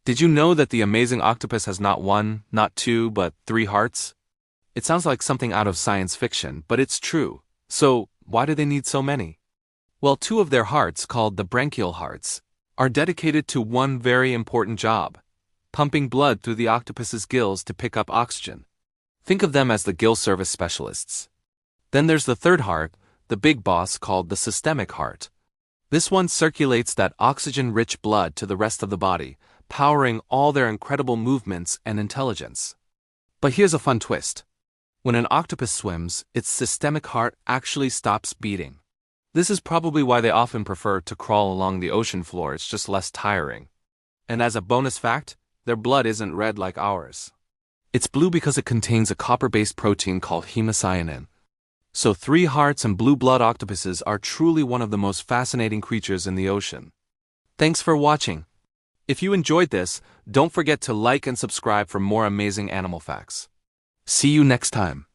Did you know that the amazing octopus has not one, not two, but three hearts? It sounds like something out of science fiction, but it's true. So, why do they need so many? Well, two of their hearts, called the branchial hearts, are dedicated to one very important job: pumping blood through the octopus's gills to pick up oxygen. Think of them as the gill service specialists. Then there's the third heart, the big boss, called the systemic heart. This one circulates that oxygen-rich blood to the rest of the body, powering all their incredible movements and intelligence. But here's a fun twist. When an octopus swims, its systemic heart actually stops beating. This is probably why they often prefer to crawl along the ocean floor. It's just less tiring. And as a bonus fact, their blood isn't red like ours. It's blue because it contains a copper-based protein called hemocyanin. So three hearts and blue blood octopuses are truly one of the most fascinating creatures in the ocean. Thanks for watching. If you enjoyed this, don't forget to like and subscribe for more amazing animal facts. See you next time.